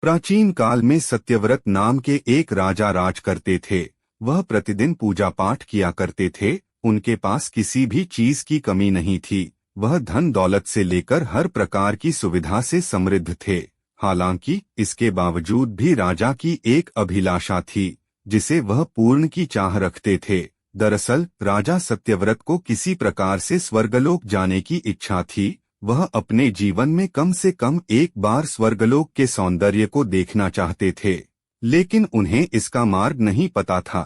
प्राचीन काल में सत्यव्रत नाम के एक राजा राज करते थे। वह प्रतिदिन पूजा पाठ किया करते थे। उनके पास किसी भी चीज की कमी नहीं थी। वह धन दौलत से लेकर हर प्रकार की सुविधा से समृद्ध थे। हालांकि इसके बावजूद भी राजा की एक अभिलाषा थी जिसे वह पूर्ण की चाह रखते थे। दरअसल राजा सत्यव्रत को किसी प्रकार से स्वर्गलोक जाने की इच्छा थी। वह अपने जीवन में कम से कम एक बार स्वर्गलोक के सौंदर्य को देखना चाहते थे, लेकिन उन्हें इसका मार्ग नहीं पता था।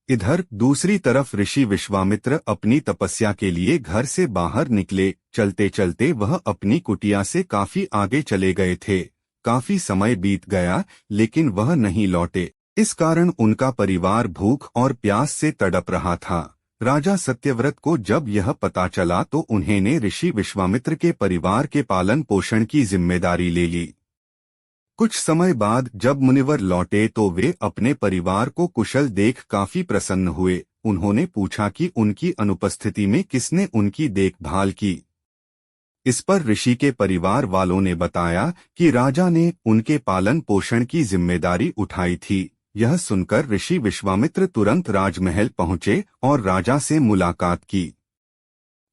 इधर दूसरी तरफ ऋषि विश्वामित्र अपनी तपस्या के लिए घर से बाहर निकले। चलते चलते वह अपनी कुटिया से काफी आगे चले गए थे। काफी समय बीत गया लेकिन वह नहीं लौटे। इस कारण उनका परिवार भूख और प्यास से तड़प रहा था। राजा सत्यव्रत को जब यह पता चला तो उन्होंने ऋषि विश्वामित्र के परिवार के पालन पोषण की जिम्मेदारी ले ली। कुछ समय बाद जब मुनिवर लौटे तो वे अपने परिवार को कुशल देख काफी प्रसन्न हुए। उन्होंने पूछा कि उनकी अनुपस्थिति में किसने उनकी देखभाल की। इस पर ऋषि के परिवार वालों ने बताया कि राजा ने उनके पालन पोषण की जिम्मेदारी उठाई थी। यह सुनकर ऋषि विश्वामित्र तुरंत राजमहल पहुंचे और राजा से मुलाकात की।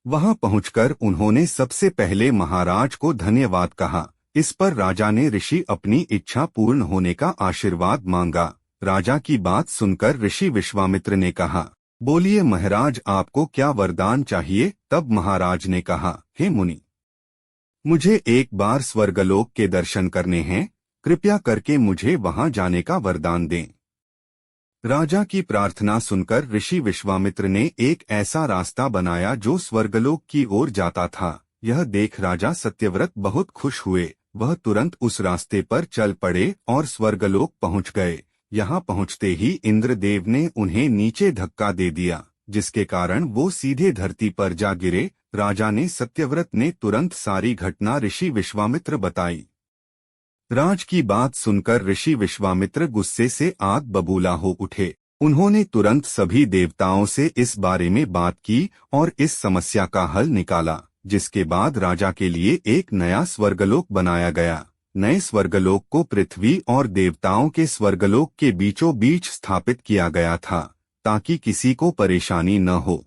वहां पहुंचकर उन्होंने सबसे पहले महाराज को धन्यवाद कहा। इस पर राजा ने ऋषि अपनी इच्छा पूर्ण होने का आशीर्वाद मांगा। राजा की बात सुनकर ऋषि विश्वामित्र ने कहा, बोलिए महाराज, आपको क्या वरदान चाहिए। तब महाराज ने कहा, हे मुनि, मुझे एक बार स्वर्गलोक के दर्शन करने हैं। कृपया करके मुझे वहां जाने का वरदान दें। राजा की प्रार्थना सुनकर ऋषि विश्वामित्र ने एक ऐसा रास्ता बनाया जो स्वर्गलोक की ओर जाता था। यह देख राजा सत्यव्रत बहुत खुश हुए। वह तुरंत उस रास्ते पर चल पड़े और स्वर्गलोक पहुंच गए। यहाँ पहुंचते ही इंद्रदेव ने उन्हें नीचे धक्का दे दिया, जिसके कारण वो सीधे धरती पर जा गिरे। राजा ने सत्यव्रत ने तुरंत सारी घटना ऋषि विश्वामित्र बताई। राज की बात सुनकर ऋषि विश्वामित्र गुस्से से आग बबूला हो उठे। उन्होंने तुरंत सभी देवताओं से इस बारे में बात की और इस समस्या का हल निकाला, जिसके बाद राजा के लिए एक नया स्वर्गलोक बनाया गया। नए स्वर्गलोक को पृथ्वी और देवताओं के स्वर्गलोक के बीचों बीच स्थापित किया गया था, ताकि किसी को परेशानी न हो।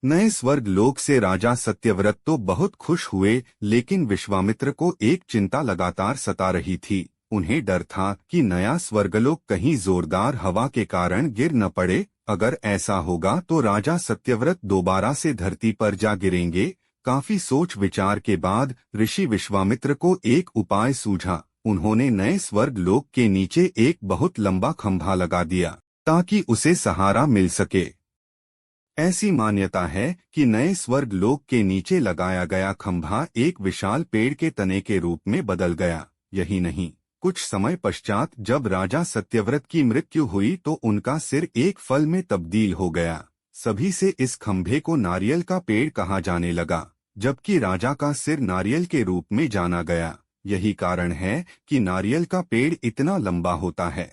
नए स्वर्ग लोक से राजा सत्यव्रत तो बहुत खुश हुए, लेकिन विश्वामित्र को एक चिंता लगातार सता रही थी। उन्हें डर था कि नया स्वर्गलोक कहीं जोरदार हवा के कारण गिर न पड़े। अगर ऐसा होगा तो राजा सत्यव्रत दोबारा से धरती पर जा गिरेंगे। काफी सोच विचार के बाद ऋषि विश्वामित्र को एक उपाय सूझा। उन्होंने नए स्वर्ग लोक के नीचे एक बहुत लंबा खंभा लगा दिया ताकि उसे सहारा मिल सके। ऐसी मान्यता है कि नए स्वर्ग लोक के नीचे लगाया गया खंभा एक विशाल पेड़ के तने के रूप में बदल गया। यही नहीं, कुछ समय पश्चात जब राजा सत्यव्रत की मृत्यु हुई तो उनका सिर एक फल में तब्दील हो गया। सभी से इस खंभे को नारियल का पेड़ कहा जाने लगा, जबकि राजा का सिर नारियल के रूप में जाना गया। यही कारण है कि नारियल का पेड़ इतना लंबा होता है।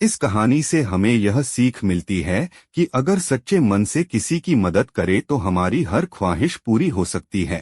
इस कहानी से हमें यह सीख मिलती है कि अगर सच्चे मन से किसी की मदद करे तो हमारी हर ख्वाहिश पूरी हो सकती है।